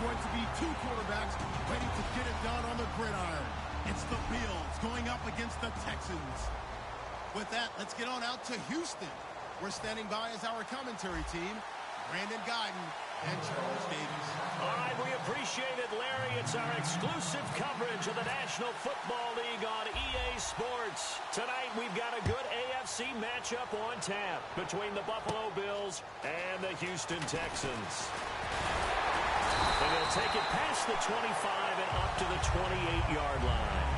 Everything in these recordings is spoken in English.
going to be two quarterbacks ready to get it done on the gridiron. It's the Bills going up against the Texans. With that, let's get on out to Houston. We're standing by as our commentary team, Brandon Guyton and Charles Davis. All right, we appreciate it, Larry. It's our exclusive coverage of the National Football League on EA Sports. Tonight, we've got a good AFC matchup on tap between the Buffalo Bills and the Houston Texans. And they'll take it past the 25 and up to the 28-yard line.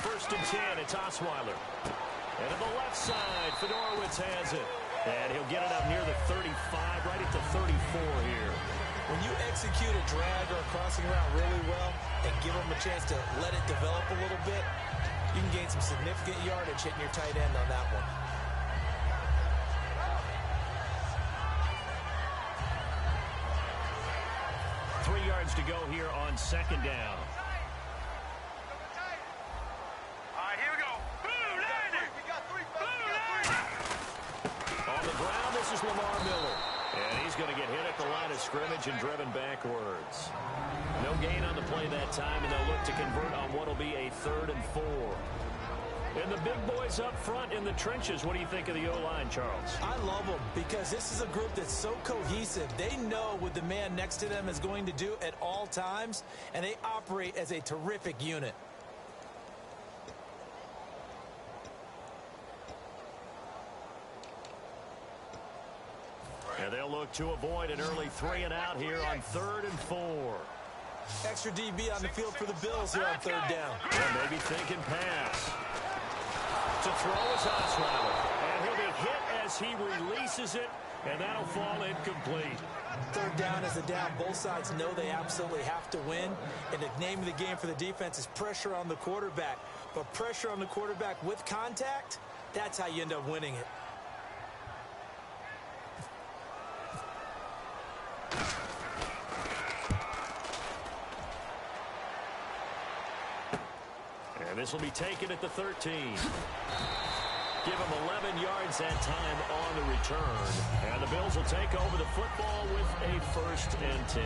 First and 10, it's Osweiler. And to the left side, Fedorowicz has it. And he'll get it up near the 35, right at the 34 here. When you execute a drag or a crossing route really well and give them a chance to let it develop a little bit, you can gain some significant yardage hitting your tight end on that one. Yards to go here on second down. All right, here we go. Blue landing. We got three. On the ground, this is Lamar Miller. And he's going to get hit at the line of scrimmage and driven backwards. No gain on the play that time, and they'll look to convert on what will be a 3rd and 4. And the big boys up front in the trenches. What do you think of the O-line, Charles? I love them because this is a group that's so cohesive. They know what the man next to them is going to do at all times, and they operate as a terrific unit. And they'll look to avoid an early 3 and out here on 3rd and 4. Extra DB on the field for the Bills here on 3rd down. And maybe thinking pass. To throw is Osweiler. And he'll be hit as he releases it, and that'll fall incomplete. 3rd down is a down. Both sides know they absolutely have to win. And the name of the game for the defense is pressure on the quarterback. But pressure on the quarterback with contact, that's how you end up winning it. And this will be taken at the 13. Give him 11 yards that time on the return. And the Bills will take over the football with a 1st and 10.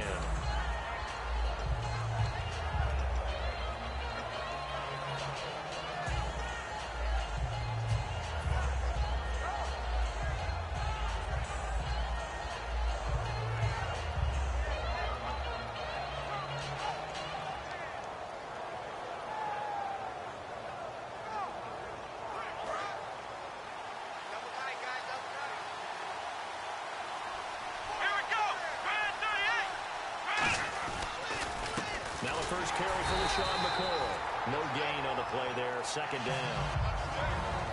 First carry for LaShawn McCoy. No gain on the play there, 2nd down.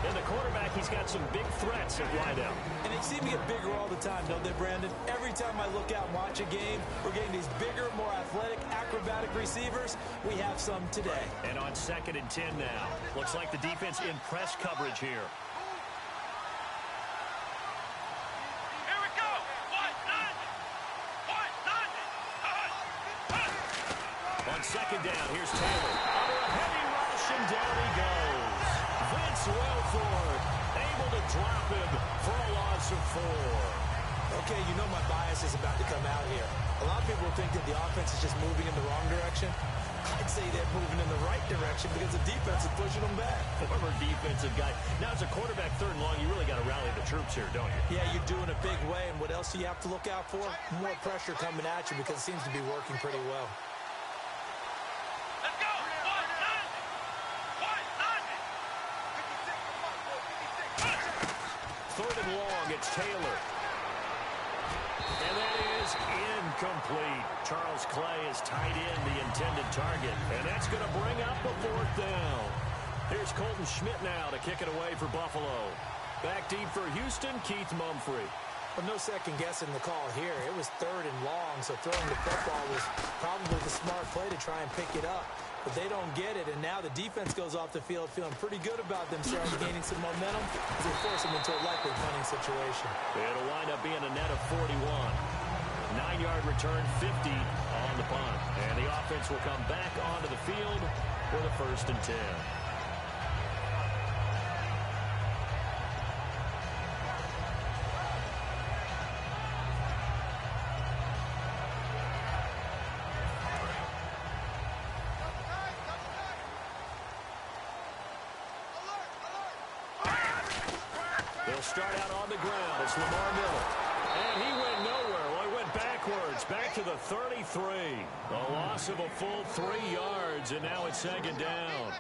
And the quarterback, he's got some big threats at wideout. And they seem to get bigger all the time, don't they, Brandon? Every time I look out and watch a game, we're getting these bigger, more athletic, acrobatic receivers. We have some today. And on 2nd and 10 now. Looks like the defense in press coverage here. On 2nd down, here's Taylor. Under a heavy rush, and down he goes. Vince Wilfork able to drop him for a loss of 4. Okay, you know my bias is about to come out here. A lot of people think that the offense is just moving in the wrong direction. I'd say they're moving in the right direction because the defense is pushing them back. Former defensive guy. Now, as a quarterback 3rd and long, you really got to rally the troops here, don't you? Yeah, you're doing a big way, and what else do you have to look out for? More pressure coming at you because it seems to be working pretty well. 3rd and long, it's Taylor. And that is incomplete. Charles Clay is tied in the intended target. And that's going to bring up a 4th down. Here's Colton Schmidt now to kick it away for Buffalo. Back deep for Houston, Keith Mumphrey. Well, no second guessing the call here. It was 3rd and long, so throwing the football was probably the smart play to try and pick it up. But they don't get it, and now the defense goes off the field feeling pretty good about themselves, gaining some momentum as they force them into a likely punting situation. It'll wind up being a net of 41. 9-yard return, 50 on the punt. And the offense will come back onto the field for the 1st and 10. They'll start out on the ground. It's Lamar Miller. And he went nowhere. Well, he went backwards, back to the 33. A loss of a full 3 yards, and now it's 2nd down.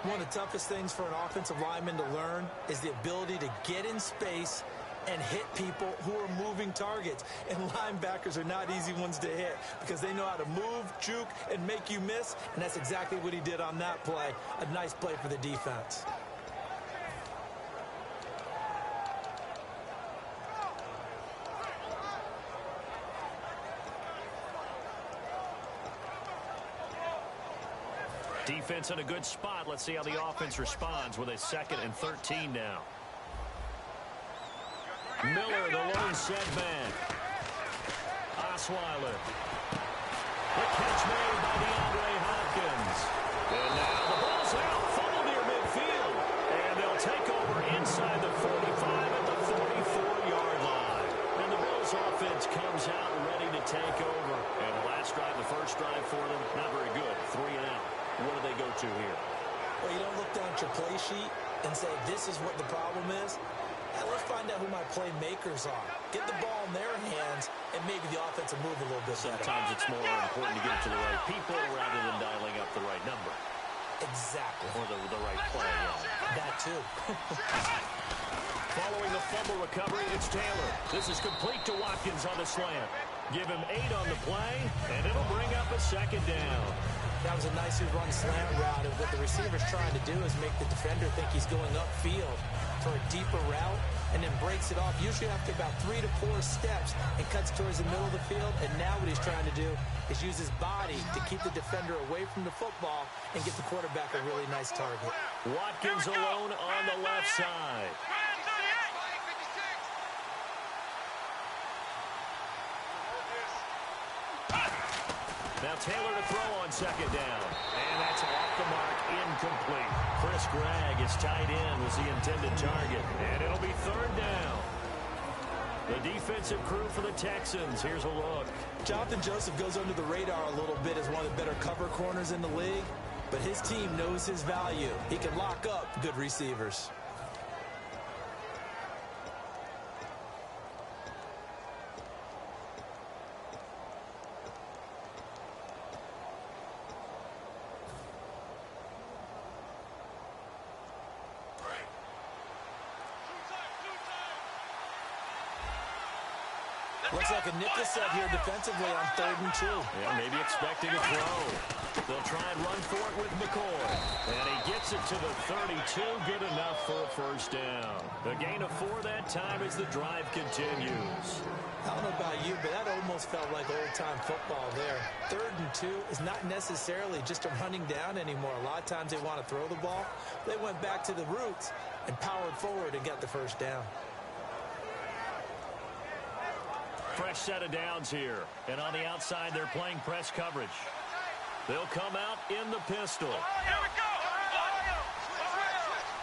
One of the toughest things for an offensive lineman to learn is the ability to get in space and hit people who are moving targets. And linebackers are not easy ones to hit because they know how to move, juke, and make you miss. And that's exactly what he did on that play. A nice play for the defense. Defense in a good spot. Let's see how the offense responds with a 2nd and 13 now. Miller, the lone setback. Osweiler. The catch made by DeAndre Hopkins. And now the ball's out. Fumble near midfield. And they'll take over inside the 45 at the 44-yard line. And the Bills offense comes out ready to take over. And the last drive, the first drive for them, not very good. 3 and out. What do they go to here? Well, you don't look down at your play sheet and say, this is what the problem is. Now, let's find out who my playmakers are. Get the ball in their hands, and maybe the offense will move a little bit better. Sometimes it's more important to get it to the right people rather than dialing up the right number. Exactly. Or the right play. That, too. Following the fumble recovery, it's Taylor. This is complete to Watkins on the slant. Give him 8 on the play, and it'll bring up a 2nd down. That was a nicely run slant route, and what the receiver's trying to do is make the defender think he's going upfield for a deeper route, and then breaks it off, usually after about 3 to 4 steps, and cuts towards the middle of the field. And now what he's trying to do is use his body to keep the defender away from the football and get the quarterback a really nice target. Watkins alone on the left side. Now Taylor to throw on 2nd down. And that's off the mark, incomplete. Chris Gregg, his tight end, was the intended target. And it'll be 3rd down. The defensive crew for the Texans. Here's a look. Jonathan Joseph goes under the radar a little bit as one of the better cover corners in the league. But his team knows his value. He can lock up good receivers. Looks like a nickel set here defensively on 3rd and 2. Yeah, maybe expecting a throw. They'll try and run for it with McCoy. And he gets it to the 32. Good enough for a 1st down. A gain of 4 that time as the drive continues. I don't know about you, but that almost felt like old-time football there. 3rd and 2 is not necessarily just a running down anymore. A lot of times they want to throw the ball. They went back to the roots and powered forward and got the 1st down. Fresh set of downs here. And on the outside, they're playing press coverage. They'll come out in the pistol.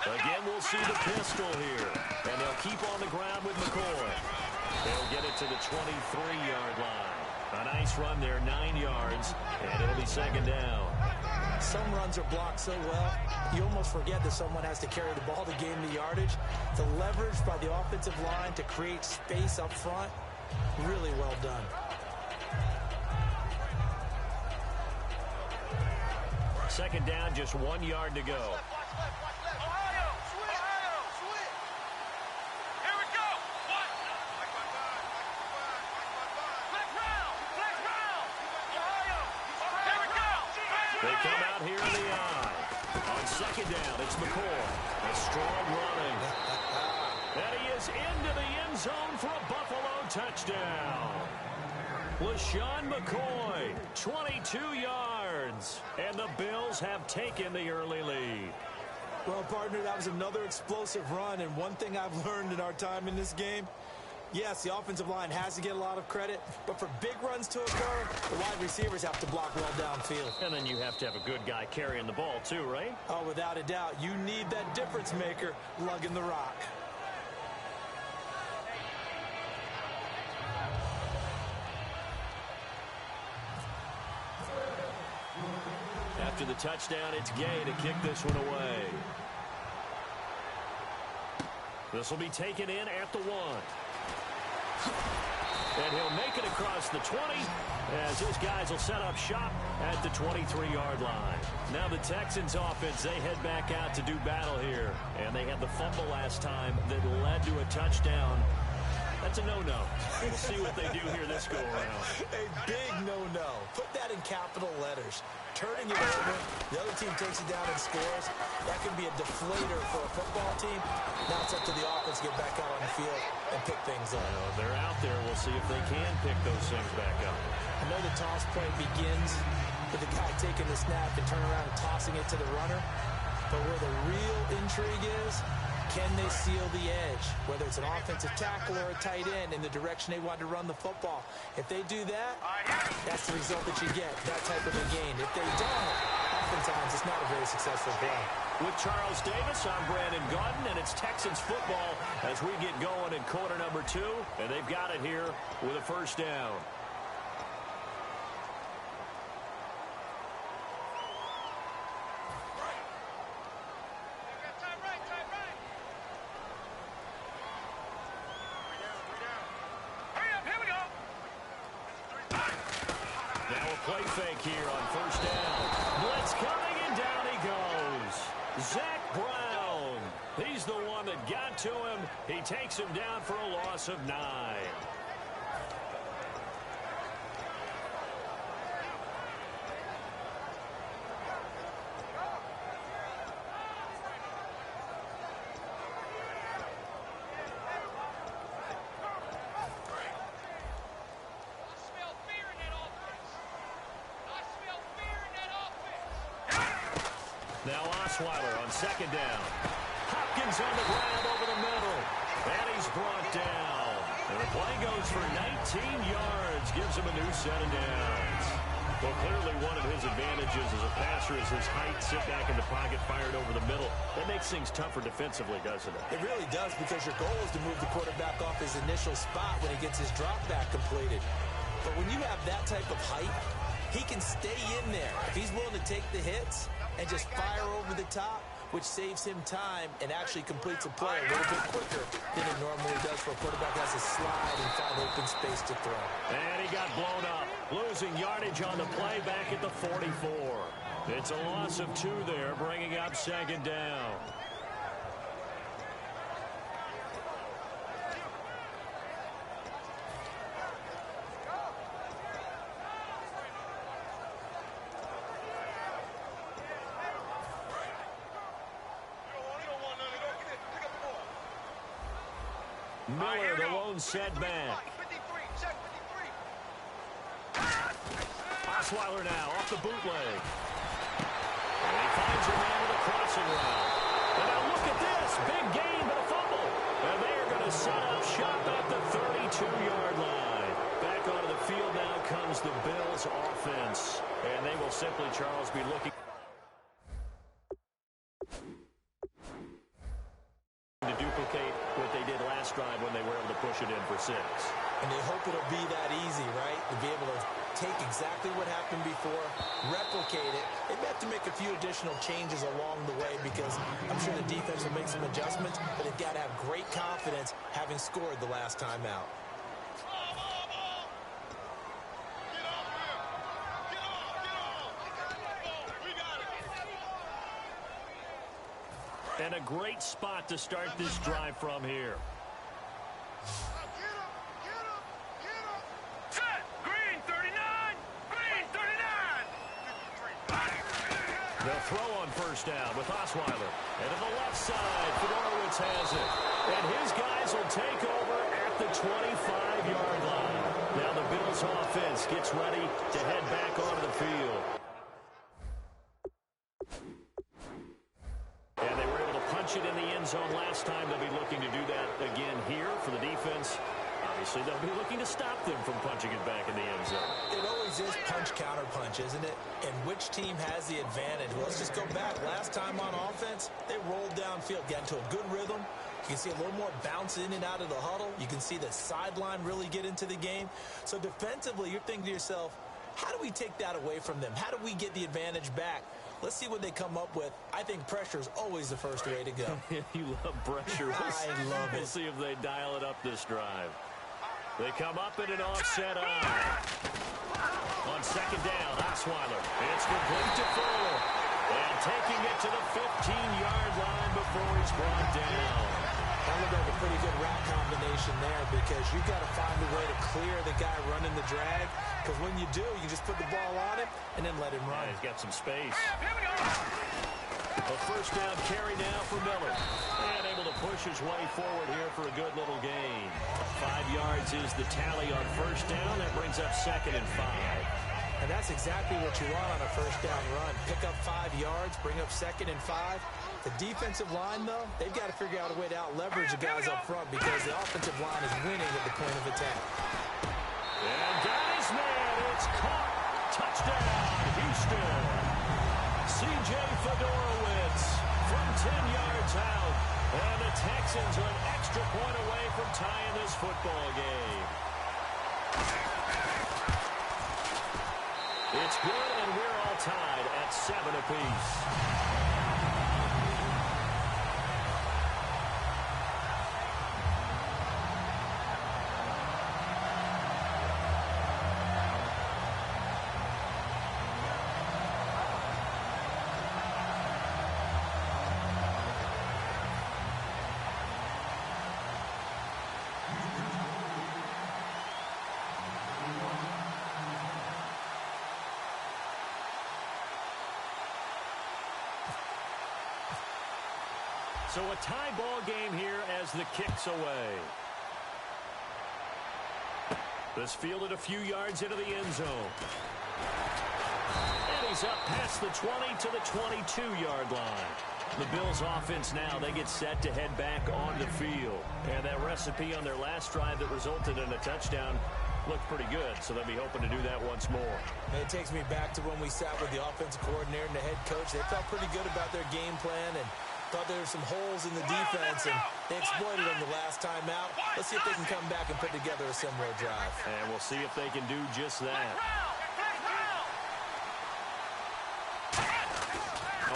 Again, we'll see the pistol here. And they'll keep on the ground with McCoy. They'll get it to the 23-yard line. A nice run there, 9 yards. And it'll be 2nd down. Some runs are blocked so well, you almost forget that someone has to carry the ball to gain the yardage. The leverage by the offensive line to create space up front, really well done. Second down, just 1 yard to go. They come out here in the eye. On second down, it's McCoy. A strong running. And he is into the end zone for a Buffalo touchdown. LaShawn McCoy, 22 yards. And the Bills have taken the early lead. Well, partner, that was another explosive run. And one thing I've learned in our time in this game, yes, the offensive line has to get a lot of credit, but for big runs to occur, the wide receivers have to block well downfield. And then you have to have a good guy carrying the ball too, right? Oh, without a doubt. You need that difference maker lugging the rock. After the touchdown, it's Gay to kick this one away. This will be taken in at the 1. And he'll make it across the 20 as his guys will set up shop at the 23-yard line. Now the Texans offense, they head back out to do battle here. And they had the fumble last time that led to a touchdown. That's a no-no. We'll see what they do here this go-around. A big no-no. Put that in capital letters. Turning it over, the other team takes it down and scores. That can be a deflator for a football team. Now it's up to the offense to get back out on the field and pick things up. Well, they're out there. We'll see if they can pick those things back up. I know the toss play begins with the guy taking the snap and turning around and tossing it to the runner. But where the real intrigue is, can they seal the edge, whether it's an offensive tackle or a tight end in the direction they want to run the football? If they do that, that's the result that you get, that type of a gain. If they don't, oftentimes it's not a very successful play. With Charles Davis, I'm Brandon Gaudin, and it's Texans football as we get going in quarter number 2, and they've got it here with a first down. Play fake here on first down. Blitz coming, and down he goes. Zach Brown. He's the one that got to him. He takes him down for a loss of 9. Now Osweiler on second down. Hopkins on the grab over the middle. And he's brought down. And the play goes for 19 yards. Gives him a new set of downs. Well, clearly one of his advantages as a passer is his height. Sit back in the pocket, fired over the middle. That makes things tougher defensively, doesn't it? It really does, because your goal is to move the quarterback off his initial spot when he gets his drop back completed. But when you have that type of height, he can stay in there. If he's willing to take the hits and just fire over the top, which saves him time and actually completes a play a little bit quicker than it normally does for a quarterback who has to slide and find open space to throw. And he got blown up, losing yardage on the play back at the 44. It's a loss of 2 there, bringing up second down. Miller, the lone setback. Osweiler now off the bootleg. And he finds a man with a crossing route. And now look at this. Big gain, but a fumble. And they are going to set up shop at the 32-yard line. Back onto the field now comes the Bills offense. And they will simply, Charles, be looking to duplicate what they did last drive when they were able to push it in for 6. And they hope it'll be that easy, right? To be able to take exactly what happened before, replicate it. They may have to make a few additional changes along the way, because I'm sure the defense will make some adjustments, but they've got to have great confidence having scored the last time out. And a great spot to start this drive from here. Set! Green 39! Green 39! They'll throw on first down with Osweiler. And to the left side, Fedorowicz has it. And his guys will take over at the 25-yard line. Now the Bills offense gets ready to head back onto the field. And they were able to punch it in the end zone last time. They'll be looking to do that again here for the defense. Obviously, they'll be looking to stop them from punching it back in the end zone. It always is punch-counter-punch, isn't it? And which team has the advantage? Well, let's just go back. Last time on offense, they rolled downfield, got into a good rhythm. You can see a little more bounce in and out of the huddle. You can see the sideline really get into the game. So defensively, you're thinking to yourself, how do we take that away from them? How do we get the advantage back? Let's see what they come up with. I think pressure is always the first way to go. You love pressure. I love it. We'll see if they dial it up this drive. They come up in an offset eye. On second down, Osweiler. It's complete to Fuller. And taking it to the 15-yard line before he's brought down. That looked like a pretty good route combination there because you've got to find a way to clear the guy running the drag. Because when you do, you just put the ball on him and then let him run. Yeah, he's got some space. A first down carry now for Miller. And able to push his way forward here for a good little gain. 5 yards is the tally on first down. That brings up 2nd and 5. And that's exactly what you want on a first down run. Pick up 5 yards, bring up 2nd and 5. The defensive line, though, they've got to figure out a way to out-leverage the guys up front because the offensive line is winning at the point of attack. And got his man. It's caught. Touchdown, Houston. C.J. Fedorowicz from 10 yards out. And the Texans are an extra point away from tying this football game. It's good, and we're all tied at 7 apiece. So a tie ball game here as the kick's away. This fielded a few yards into the end zone. And he's up past the 20 to the 22-yard line. The Bills offense now, they get set to head back on the field. And that recipe on their last drive that resulted in a touchdown looked pretty good, so they'll be hoping to do that once more. And it takes me back to when we sat with the offensive coordinator and the head coach. They felt pretty good about their game plan and thought there were some holes in the defense, and they exploited them the last time out. Let's see if they can come back and put together a similar drive. And we'll see if they can do just that.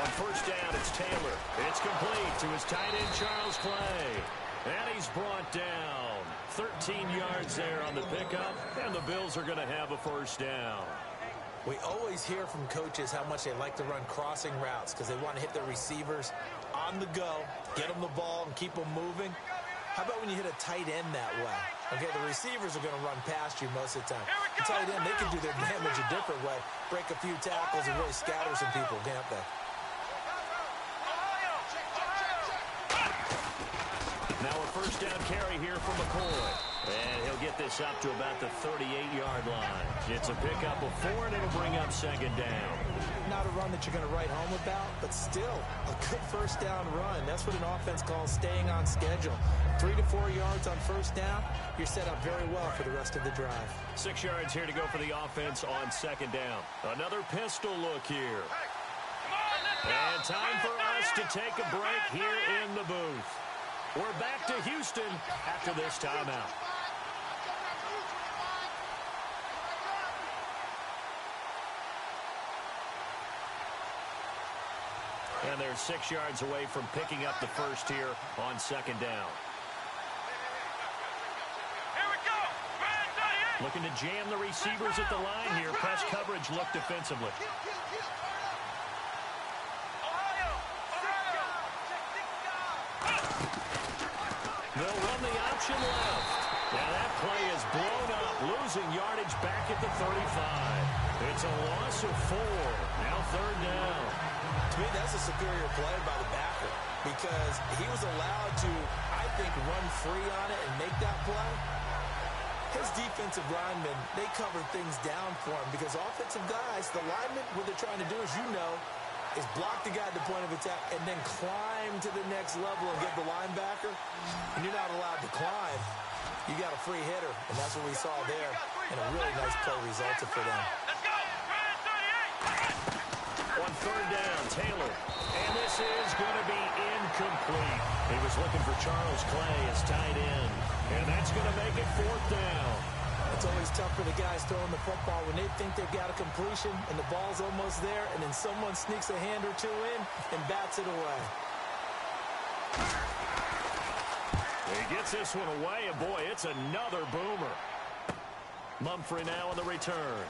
On first down, it's Taylor. It's complete to his tight end, Charles Clay. And he's brought down. 13 yards there on the pickup, and the Bills are going to have a first down. We always hear from coaches how much they like to run crossing routes because they want to hit their receivers on the go, get them the ball, and keep them moving. How about when you hit a tight end that way? Okay, the receivers are going to run past you most of the time. The tight end, they can do their damage a different way, break a few tackles and really scatter some people, can't they? Now a first down carry here for McCoy. And he'll get this up to about the 38-yard line. It's a pickup of 4, and it'll bring up 2nd down. Not a run that you're going to write home about, but still a good first down run. That's what an offense calls staying on schedule. 3 to 4 yards on first down, you're set up very well for the rest of the drive. 6 yards here to go for the offense on 2nd down. Another pistol look here. And time for us to take a break here in the booth. We're back to Houston after this timeout. And they're 6 yards away from picking up the first here on 2nd down. Here we go. Looking to jam the receivers at the line here. Press coverage look defensively. They'll run the option left. Now that play is blown up, losing yardage back at the 35. It's a loss of 4. Now third down. To me, that's a superior play by the backer because he was allowed to, I think, run free on it and make that play. His defensive linemen, they cover things down for him because offensive guys, the linemen, what they're trying to do, as you know, is block the guy at the point of attack and then climb to the next level and get the linebacker. And you're not allowed to climb. You got a free hitter, and that's what we saw there. And a really nice play resulted for them. On third down, Taylor. And this is going to be incomplete. He was looking for Charles Clay as tight end. And that's going to make it fourth down. It's always tough for the guys throwing the football when they think they've got a completion and the ball's almost there, and then someone sneaks a hand or two in and bats it away. He gets this one away, and boy, it's another boomer. Mumphrey now on the return.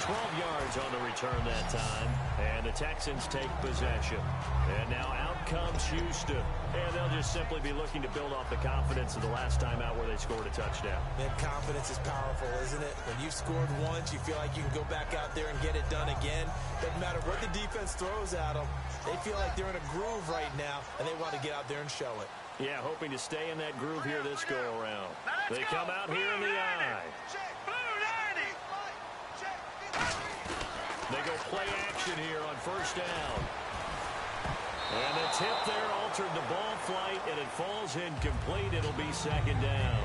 12 yards on the return that time, and the Texans take possession. And now out comes Houston, and they'll just simply be looking to build off the confidence of the last time out where they scored a touchdown. Man, confidence is powerful, isn't it? When you've scored once, you feel like you can go back out there and get it done again. Doesn't matter what the defense throws at them. They feel like they're in a groove right now, and they want to get out there and show it. Yeah, hoping to stay in that groove here this go-around. They come out here in the eye. They go play action here on first down. And the tip there altered the ball flight, and it falls incomplete. It'll be second down.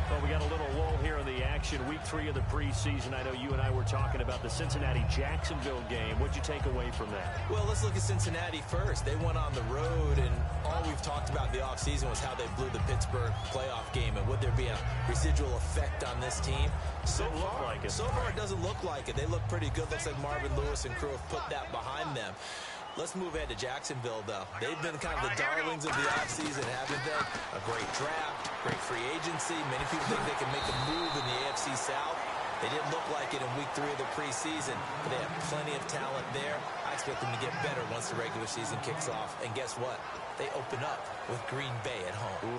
Well, we got a little lull here in the action. Week 3 of the preseason. I know you and I were talking about the Cincinnati-Jacksonville game. What'd you take away from that? Well, let's look at Cincinnati first. They went on the road, and all we've talked about the offseason was how they blew the Pittsburgh playoff game, and would there be a residual effect on this team? So far, it doesn't look like it. They look pretty good. Looks like Marvin Lewis and crew have put that behind them. Let's move ahead to Jacksonville, though. They've been kind of the darlings of the offseason, haven't they? A great draft, great free agency. Many people think they can make a move in the AFC South. They didn't look like it in week 3 of the preseason, but they have plenty of talent there. I expect them to get better once the regular season kicks off. And guess what? They open up with Green Bay at home.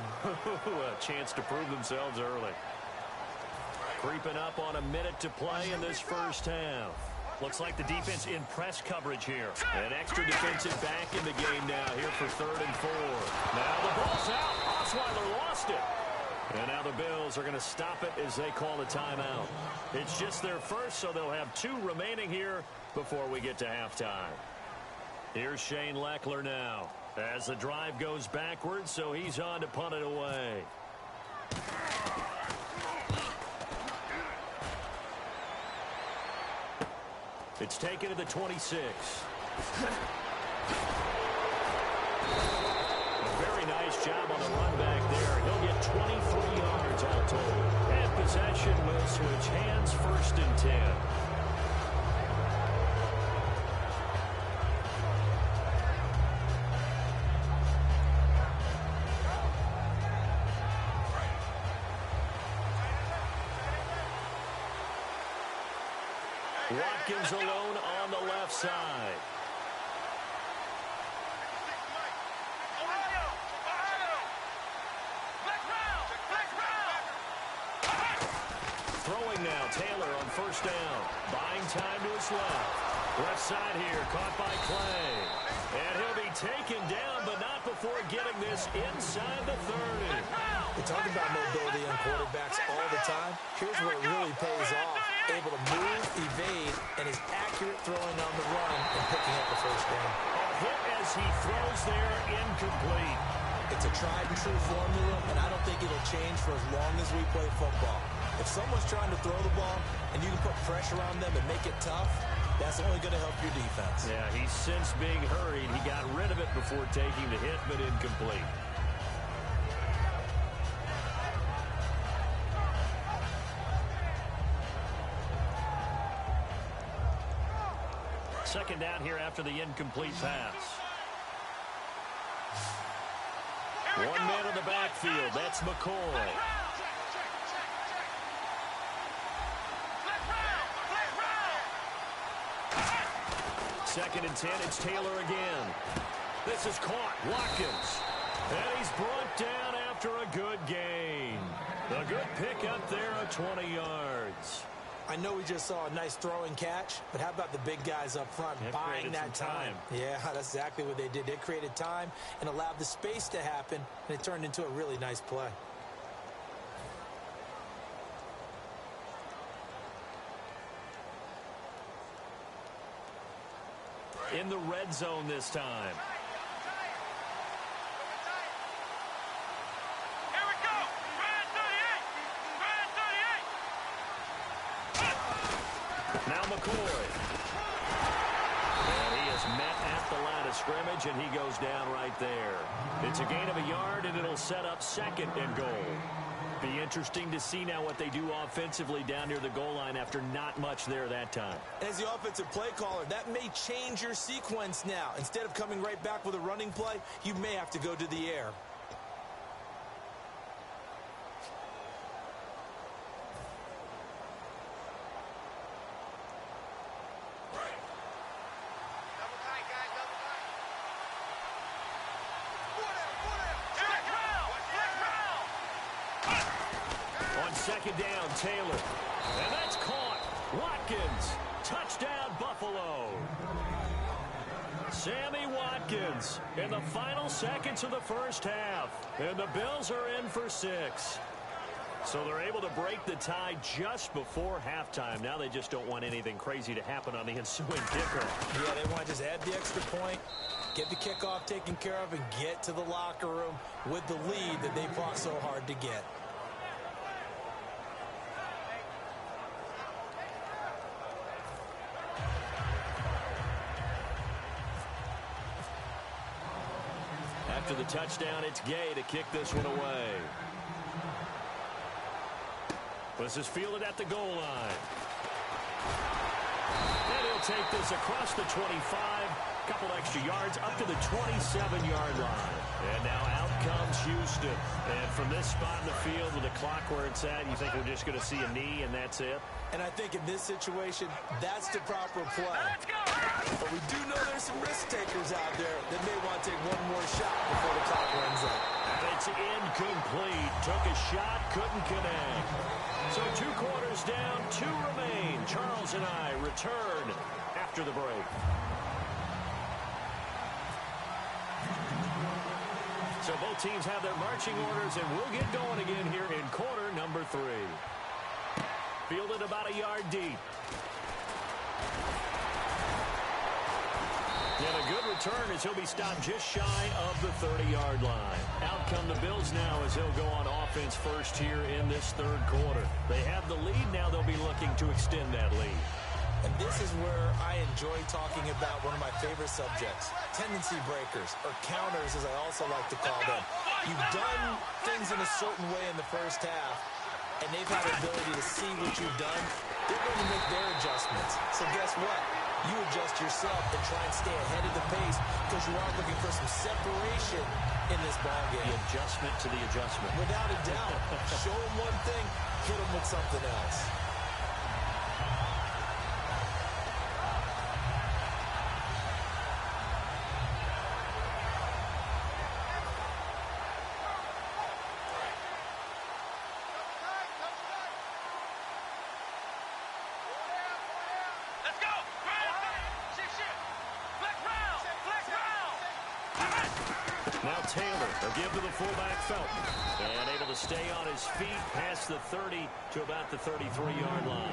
A chance to prove themselves early. Creeping up on a minute to play in this first half. Looks like the defense in press coverage here. An extra defensive back in the game now here for 3rd and 4. Now the ball's out. Osweiler lost it. And now the Bills are going to stop it as they call a timeout. It's just their first, so they'll have 2 remaining here before we get to halftime. Here's Shane Leckler now as the drive goes backwards, so he's on to punt it away. It's taken to the 26. A very nice job on the run back there. He'll get 23 yards all total. And possession will switch hands, 1st and 10. Watkins alone on the left side. Throwing now, Taylor on first down. Buying time to his left. Left side here, caught by Clay. And he'll be taken down, but not before getting this inside the 30. We talk about mobility on quarterbacks all the time. Here's where it really pays off. Able to move, evade, and is accurate throwing on the run and picking up the first down. A hit as he throws there, incomplete. It's a tried and true formula, and I don't think it'll change for as long as we play football. If someone's trying to throw the ball and you can put pressure on them and make it tough, that's only going to help your defense. Yeah, he's since being hurried. He got rid of it before taking the hit, but incomplete. Second down here after the incomplete pass. 1 man in the backfield. That's McCoy. Second and 10. It's Taylor again. This is caught. Watkins. And he's brought down after a good gain. A good pickup there of 20 yards. I know we just saw a nice throw and catch, but how about the big guys up front buying that time? Yeah, that's exactly what they did. They created time and allowed the space to happen, and it turned into a really nice play. In the red zone this time. Here we go. Brand 38. Now McCoy. And he is met at the line of scrimmage, and he goes down right there. It's a gain of a yard, and it'll set up second and goal. Be interesting to see now what they do offensively down near the goal line after not much there that time. As the offensive play caller, that may change your sequence now. Instead of coming right back with a running play, you may have to go to the air. Second down, Taylor. And that's caught. Watkins. Touchdown, Buffalo. Sammy Watkins in the final seconds of the first half. And the Bills are in for 6. So they're able to break the tie just before halftime. Now they just don't want anything crazy to happen on the ensuing kickoff. Yeah, they want to just add the extra point, get the kickoff taken care of, and get to the locker room with the lead that they fought so hard to get. After the touchdown, it's Gay to kick this one away. This is fielded at the goal line. And he'll take this across the 25, couple extra yards up to the 27-yard line. And now out comes Houston. And from this spot in the field with the clock where it's at, you think we're just going to see a knee and that's it? And I think in this situation, that's the proper play. But we do know there's some risk takers out there that may want to take one more shot before the clock runs out. And it's incomplete. Took a shot, couldn't connect. So 2 quarters down, 2 remain. Charles and I return after the break. So both teams have their marching orders, and we'll get going again here in quarter number 3. Fielded about a yard deep. And a good return as he'll be stopped just shy of the 30-yard line. Out come the Bills now as they'll go on offense first here in this third quarter. They have the lead. Now they'll be looking to extend that lead. And this is where I enjoy talking about one of my favorite subjects, tendency breakers, or counters as I also like to call them. You've done things in a certain way in the first half, and they've had the ability to see what you've done. They're going to make their adjustments. So guess what? You adjust yourself and try and stay ahead of the pace because you are looking for some separation in this ballgame. The adjustment to the adjustment. Without a doubt. Show them one thing, hit them with something else. Now Taylor will give to the fullback Felton. And able to stay on his feet past the 30 to about the 33-yard line.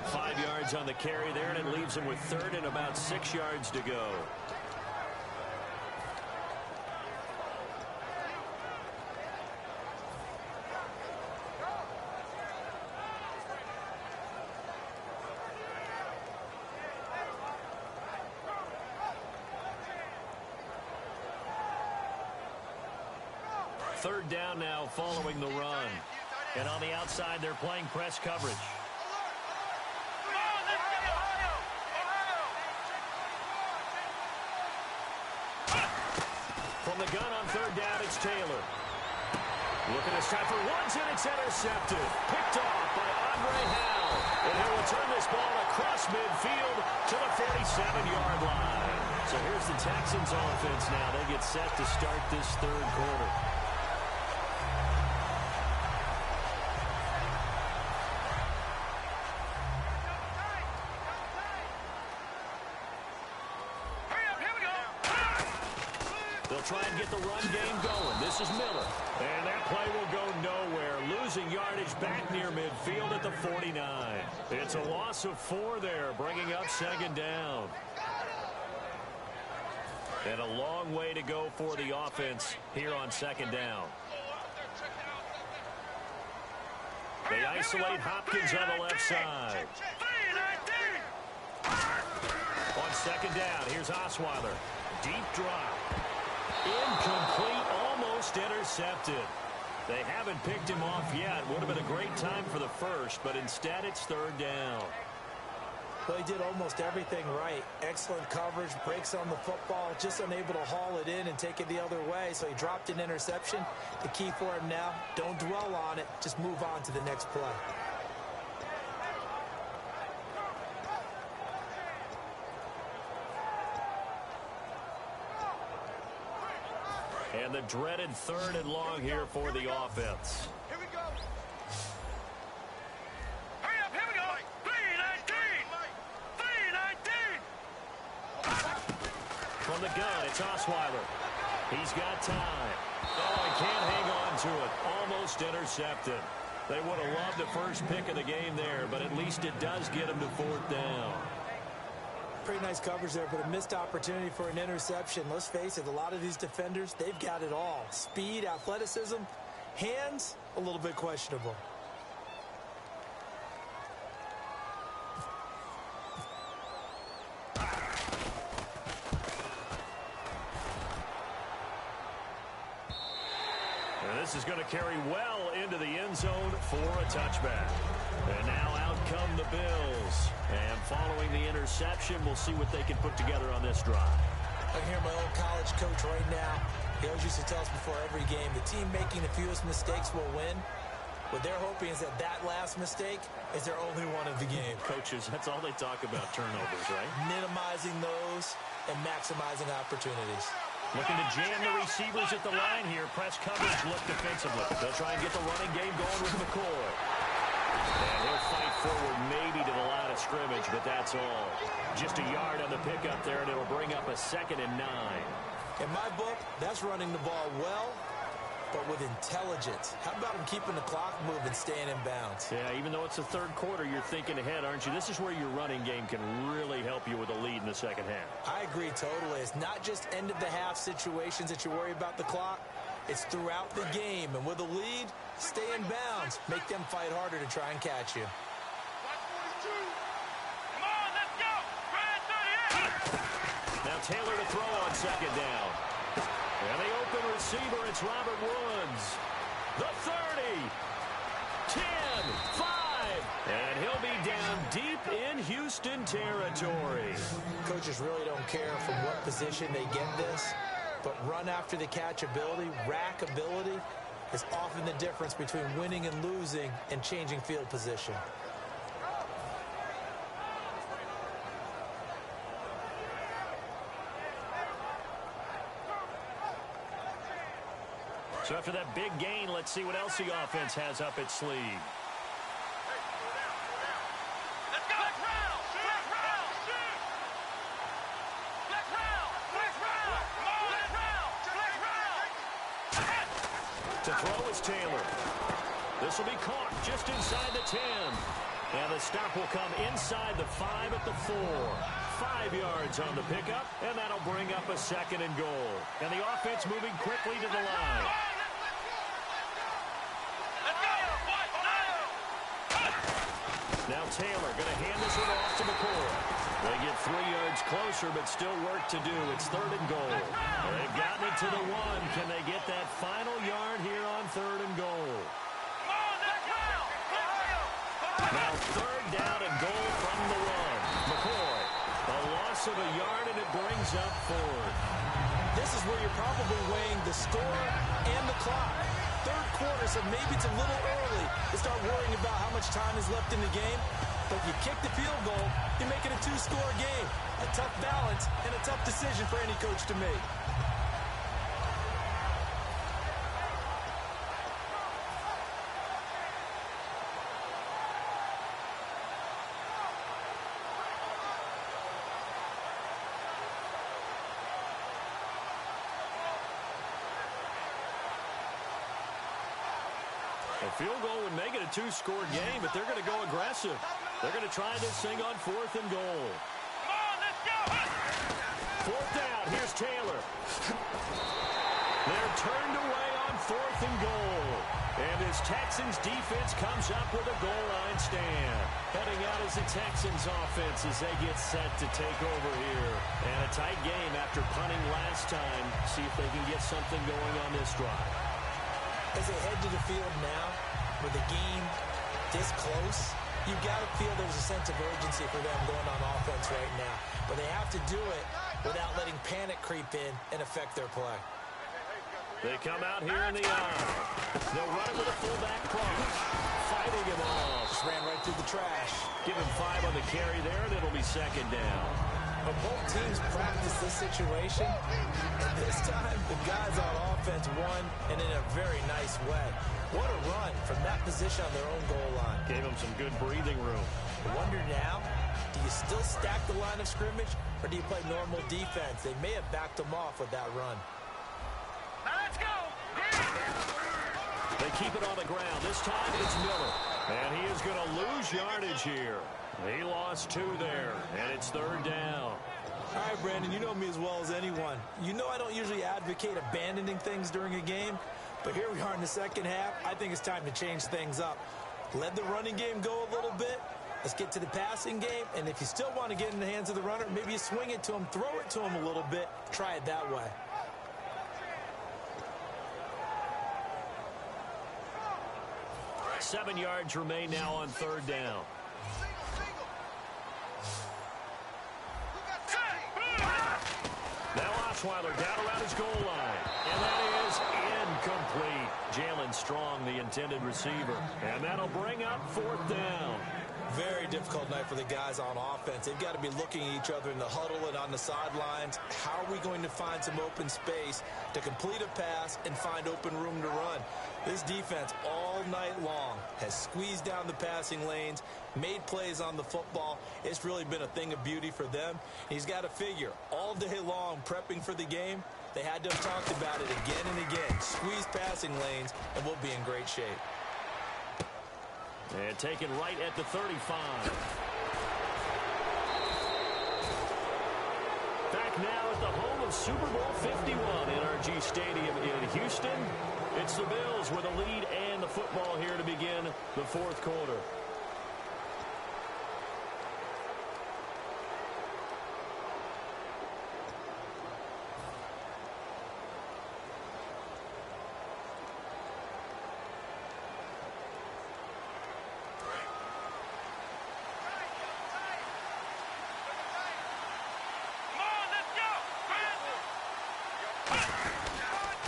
5 yards on the carry there, and it leaves him with 3rd and about 6 yards to go. Third down now following the run. And on the outside, they're playing press coverage. From the gun on third down, it's Taylor. Looking this time for Woods, and it's intercepted. Picked off by Andre Howell. And he'll return this ball across midfield to the 47-yard line. So here's the Texans offense now. They get set to start this third quarter. try and get the run game going. This is Miller. And that play will go nowhere. Losing yardage back near midfield at the 49. It's a loss of 4 there, bringing up second down. And a long way to go for the offense here on second down. They isolate Hopkins on the left side. On second down, here's Osweiler. Deep drop. Incomplete, almost intercepted. They haven't picked him off yet. Would have been a great time for the first, but instead it's third down. Well, he did almost everything right. Excellent coverage, breaks on the football, just unable to haul it in and take it the other way, so he dropped an interception. The key for him now, don't dwell on it, just move on to the next play. And the dreaded third and long here for the offense. Here we go. Hurry up, here we go. 319. 319. From the gun, it's Osweiler. He's got time. Oh, he can't hang on to it. Almost intercepted. They would have loved the first pick of the game there, but at least it does get him to fourth down. Pretty nice coverage there, but a missed opportunity for an interception. Let's face it, a lot of these defenders, they've got it all. Speed, athleticism, hands, a little bit questionable. And this is going to carry well into the end zone for a touchback. And now out come the Bills. And following the interception, we'll see what they can put together on this drive. I can hear my old college coach right now. He always used to tell us before every game, the team making the fewest mistakes will win. What they're hoping is that that last mistake is their only one of the game. Coaches, that's all they talk about, turnovers, right? Minimizing those and maximizing opportunities. Looking to jam the receivers at the line here. Press coverage look defensively. They'll try and get the running game going with McCoy. And he'll fight forward maybe to the line of scrimmage, but that's all. Just a yard on the pickup there, and it'll bring up a 2nd and 9. In my book, that's running the ball well, but with intelligence. How about him keeping the clock moving, staying in bounds? Yeah, even though it's the third quarter, you're thinking ahead, aren't you? This is where your running game can really help you with a lead in the second half. I agree totally. It's not just end-of-the-half situations that you worry about the clock. It's throughout the game. And with a lead, stay in bounds. Make them fight harder to try and catch you. Come on, let's go. Red 38. Now Taylor to throw on second down. And the open receiver, it's Robert Woods. The 30. 10, 5. And he'll be down deep in Houston territory. Coaches really don't care from what position they get this, but run after the catch ability, rack ability, is often the difference between winning and losing and changing field position. So after that big gain, let's see what else the offense has up its sleeve. Let's go. Black round. Black round. Black round. Black round. Black round. Black round. To throw is Taylor. This will be caught just inside the 10. And the stop will come inside the 5 at the 4. 5 yards on the pickup, and that'll bring up a 2nd and goal. And the offense moving quickly to the line. Now Taylor going to hand this one off to McCoy. They get 3 yards closer, but still work to do. It's 3rd and goal. They've gotten it to the 1. Can they get that final yard here on 3rd and goal? Now 3rd down and goal from the 1. McCoy, a loss of a yard, and it brings up 4th. This is where you're probably weighing the score and the clock. 3rd quarter, so maybe it's a little early to start worrying about how much time is left in the game. But if you kick the field goal, you make it a 2-score game. A tough balance and a tough decision for any coach to make. field goal would make it a two-score game, but they're going to go aggressive. They're going to try this thing on 4th and goal. Come on, let's go. 4th down. Here's Taylor. They're turned away on 4th and goal. And this Texans defense comes up with a goal line stand. Heading out as the Texans offense as they get set to take over here. And a tight game after punting last time. See if they can get something going on this drive. As they head to the field now, with the game this close, you've got to feel there's a sense of urgency for them going on offense right now. But they have to do it without letting panic creep in and affect their play. They come out here in the eye. They'll run it with a fullback cross. Fighting him off. Just ran right through the trash. Give him 5 on the carry there, and it'll be 2nd down. But both teams practice this situation, and this time the guys on offense won, and in a very nice way. What a run from that position on their own goal line. Gave them some good breathing room. I wonder now, do you still stack the line of scrimmage, or do you play normal defense? They may have backed them off with that run. Let's go. They keep it on the ground. This time it's Miller. And he is going to lose yardage here. He lost 2 there, and it's 3rd down. All right, Brandon, you know me as well as anyone. You know I don't usually advocate abandoning things during a game, but here we are in the second half. I think it's time to change things up. Let the running game go a little bit. Let's get to the passing game, and if you still want to get in the hands of the runner, maybe you swing it to him, throw it to him a little bit, try it that way. Seven yards remain now on 3rd down. Now Osweiler down around his goal line. And that is incomplete. Jalen Strong, the intended receiver. And that'll bring up 4th down. Very difficult night for the guys on offense. They've got to be looking at each other in the huddle and on the sidelines. How are we going to find some open space to complete a pass and find open room to run? This defense all night long has squeezed down the passing lanes, made plays on the football. It's really been a thing of beauty for them. He's got to figure all day long prepping for the game. They had to have talked about it again and again. Squeeze passing lanes, and we'll be in great shape. And taken right at the 35. Back now at the home of Super Bowl 51, NRG Stadium in Houston. It's the Bills with a lead and the football here to begin the 4th quarter.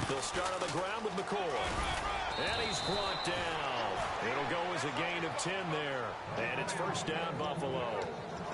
They'll start on the ground with McCoy. And he's brought down. It'll go as a gain of 10 there. And it's 1st down, Buffalo.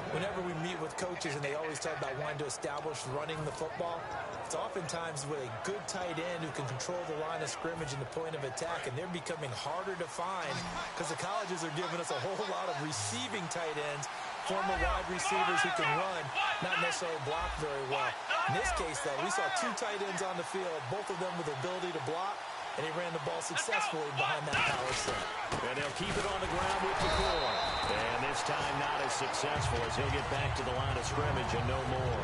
Whenever we meet with coaches and they always talk about wanting to establish running the football, it's oftentimes with a good tight end who can control the line of scrimmage and the point of attack, and they're becoming harder to find because the colleges are giving us a whole lot of receiving tight ends, former wide receivers who can run, not necessarily block very well. In this case, though, we saw 2 tight ends on the field, both of them with the ability to block, and he ran the ball successfully behind that power set. And they'll keep it on the ground with McCoy. And this time not as successful as he'll get back to the line of scrimmage and no more.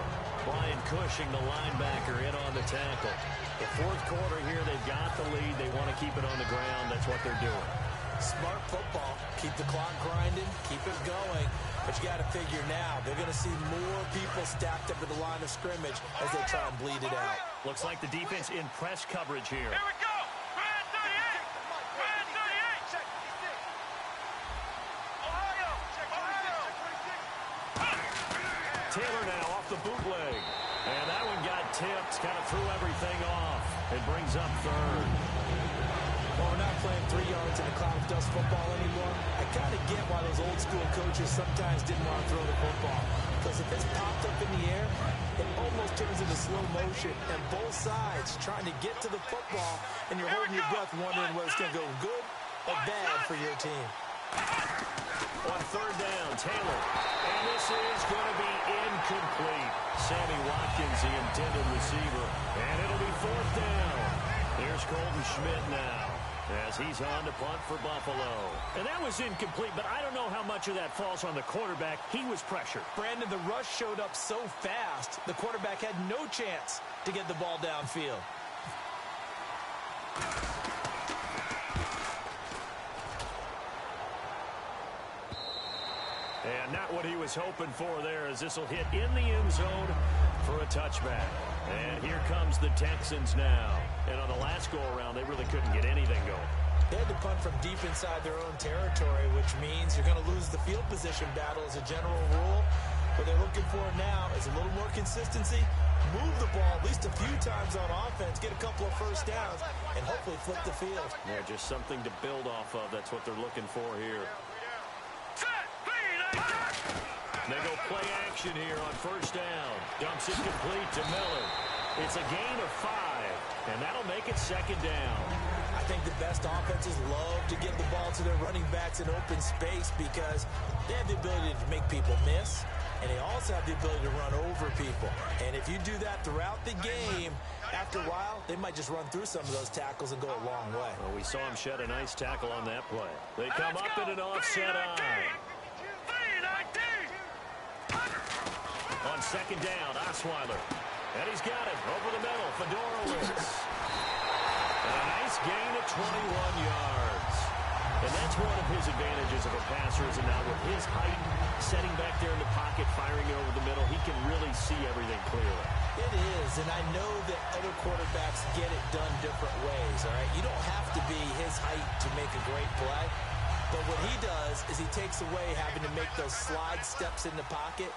Brian Cushing, the linebacker, in on the tackle. The 4th quarter here, they've got the lead. They want to keep it on the ground. That's what they're doing. Smart football. Keep the clock grinding. Keep it going. But you got to figure now, they're going to see more people stacked up at the line of scrimmage as they try and bleed it out. Looks like the defense in press coverage here. Here we go. Red 38. Red 38. Ohio. Taylor now off the bootleg. And that one got tipped. Kind of threw everything off. It brings up 3rd. Well, we're not playing 3 yards in the cloud of dust football anymore. I kind of get why those old school coaches sometimes didn't want to throw the football. Because if it's popped up in the air, it almost turns into slow motion. And both sides trying to get to the football, and you're holding your breath wondering whether it's going to go good or bad for your team. On 3rd down, Taylor. And this is going to be incomplete. Sammy Watkins, the intended receiver. And it'll be 4th down. Here's Colton Schmidt now. as he's on to punt for Buffalo. And that was incomplete, but I don't know how much of that falls on the quarterback. He was pressured. Brandon, the rush showed up so fast, the quarterback had no chance to get the ball downfield. And not what he was hoping for there, as this will hit in the end zone for a touchback. And here comes the Texans now. And on the last go-around, they really couldn't get anything going. They had to punt from deep inside their own territory, which means you're going to lose the field position battle as a general rule. What they're looking for now is a little more consistency, move the ball at least a few times on offense, get a couple of first downs, and hopefully flip the field. Yeah, just something to build off of. That's what they're looking for here. They go play action here on first down. Dumps it complete to Miller. It's a gain of 5, and that'll make it second down. I think the best offenses love to give the ball to their running backs in open space because they have the ability to make people miss, and they also have the ability to run over people. And if you do that throughout the game, after a while, they might just run through some of those tackles and go a long way. Well, we saw him shed a nice tackle on that play. They come up in an offset eye. On second down, Osweiler. And he's got it over the middle. Fedorowicz. And a nice gain of 21 yards. And that's one of his advantages of a passer, is now with his height, setting back there in the pocket, firing it over the middle, he can really see everything clearly. It is, and I know that other quarterbacks get it done different ways, all right? You don't have to be his height to make a great play. But what he does is he takes away having to make those slide steps in the pocket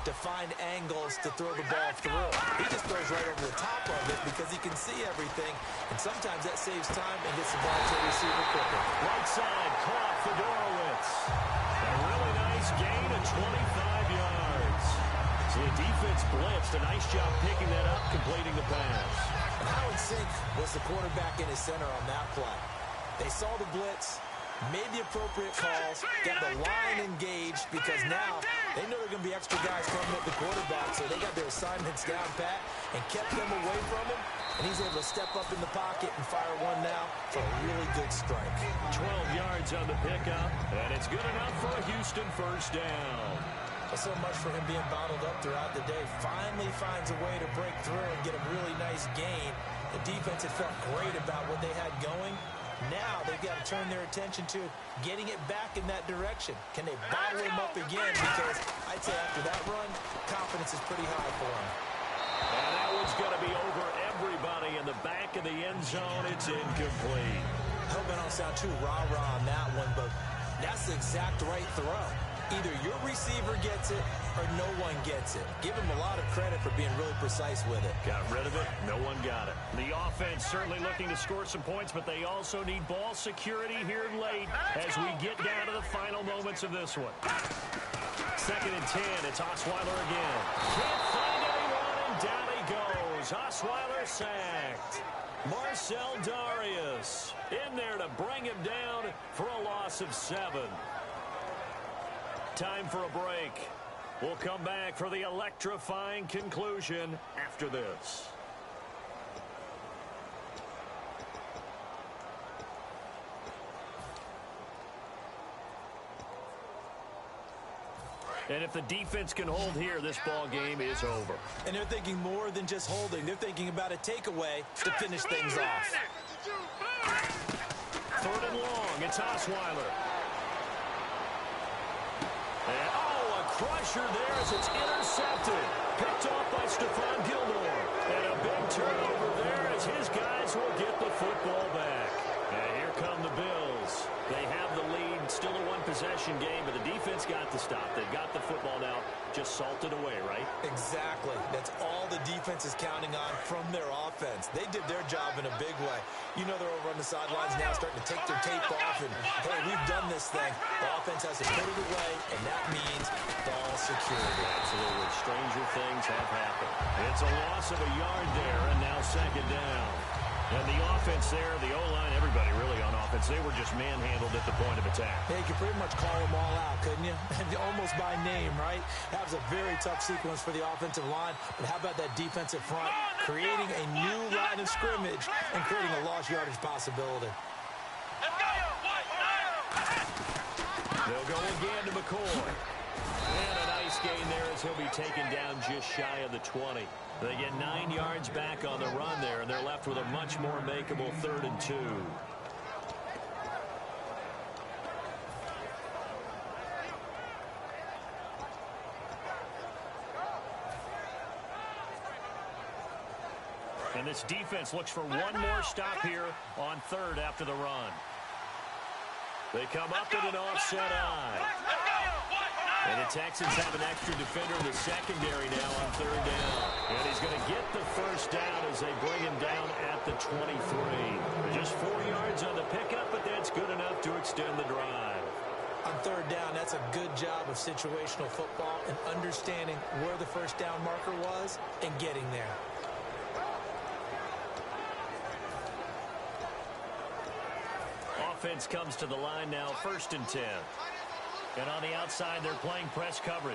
to find angles to throw the ball through. He just throws right over the top of it because he can see everything, and sometimes that saves time and gets the ball to the receiver quicker. Right side, caught Fedorowicz. A really nice gain of 25 yards. So the defense blitzed. A nice job picking that up, completing the pass. And how in sync was the quarterback in his center on that play? They saw the blitz, made the appropriate calls, got the line engaged, because now they know there are going to be extra guys coming at the quarterback, so they got their assignments down pat and kept them away from him, and he's able to step up in the pocket and fire one now for a really good strike. 12 yards on the pickup, and it's good enough for a Houston first down. Well, so much for him being bottled up throughout the day. Finally finds a way to break through and get a really nice gain. The defense had felt great about what they had going. Now they've got to turn their attention to getting it back in that direction. Can they bottle him up again? Because I'd say after that run, confidence is pretty high for him. And that one's going to be over everybody in the back of the end zone. It's incomplete. I hope I don't sound too rah-rah on that one, but that's the exact right throw. Either your receiver gets it or no one gets it. Give him a lot of credit for being really precise with it. Got rid of it. No one got it. The offense certainly looking to score some points, but they also need ball security here late as we get down to the final moments of this one. 2nd and 10. It's Osweiler again. Can't find anyone, and down he goes. Osweiler sacked. Marcel Darius in there to bring him down for a loss of 7. Time for a break. We'll come back for the electrifying conclusion after this. And if the defense can hold here, this ball game is over. And they're thinking more than just holding. They're thinking about a takeaway to finish things off. 3rd and long. It's Osweiler. And, a crusher there as it's intercepted. Picked off by Stephon Gilmore. And a big turnover there as his guys will get the football back. And here come the Bills. They have the lead. Still a one-possession game, but the defense got the stop. They've got the football now. Just salted away, right? Exactly. That's all the defense is counting on from their offense. They did their job in a big way. You know they're over on the sidelines now starting to take their tape off and, hey, we've done this thing. The offense has to put it away, and that means ball security. Absolutely. Stranger things have happened. It's a loss of a yard there, and now 2nd down. And the offense there, the O-line, everybody really on offense, they were just manhandled at the point of attack. Yeah, you could pretty much call them all out, couldn't you? Almost by name, right? That was a very tough sequence for the offensive line. But how about that defensive front creating a new line of scrimmage and creating a lost yardage possibility? They'll go again to McCoy. And a nice gain there as he'll be taken down just shy of the 20. They get 9 yards back on the run there, and they're left with a much more makeable 3rd and 2. And this defense looks for one more stop here on 3rd after the run. They come up with an offset eye. And the Texans have an extra defender in the secondary now on 3rd down. And he's going to get the first down as they bring him down at the 23. Just 4 yards on the pickup, but that's good enough to extend the drive. On 3rd down, that's a good job of situational football and understanding where the first down marker was and getting there. Offense comes to the line now, 1st and 10. And on the outside, they're playing press coverage.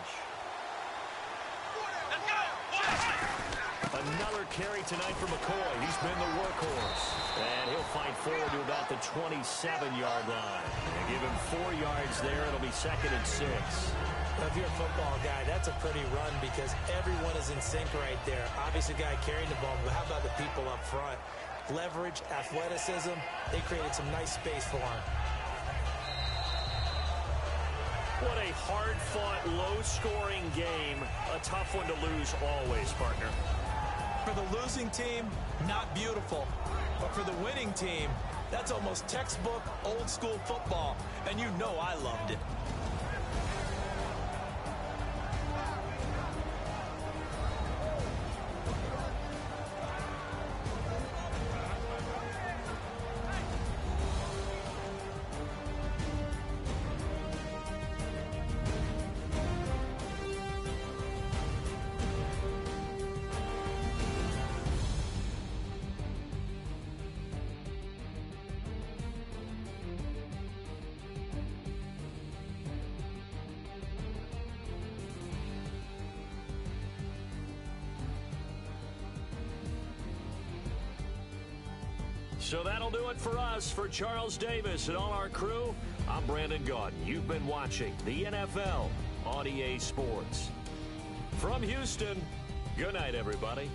Another carry tonight for McCoy. He's been the workhorse. And he'll fight forward to about the 27-yard line. And give him 4 yards there. It'll be 2nd and 6. If you're a football guy, that's a pretty run because everyone is in sync right there. Obviously, the guy carrying the ball, but how about the people up front? Leverage, athleticism, they created some nice space for him. What a hard-fought, low-scoring game. A tough one to lose always, partner. For the losing team, not beautiful. But for the winning team, that's almost textbook, old-school football. And you know I loved it. So that'll do it for us. For Charles Davis and all our crew, I'm Brandon Gaudin. You've been watching the NFL on EA Sports. From Houston, good night, everybody.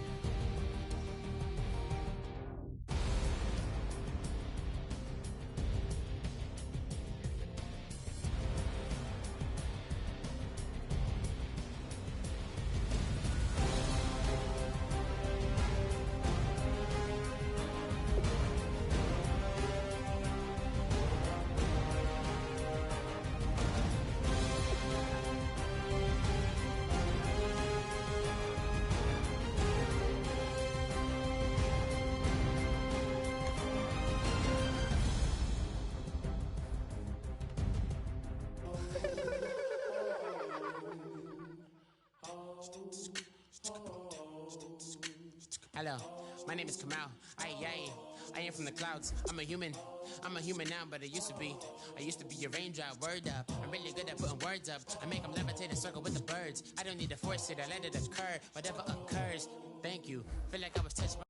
Hello, my name is Kamal. I am from the clouds. I'm a human now, but I used to be your raindrop. Word up, I'm really good at putting words up. I make them levitate and circle with the birds. I don't need to force it, I let it occur. Whatever occurs, thank you. Feel like I was touched by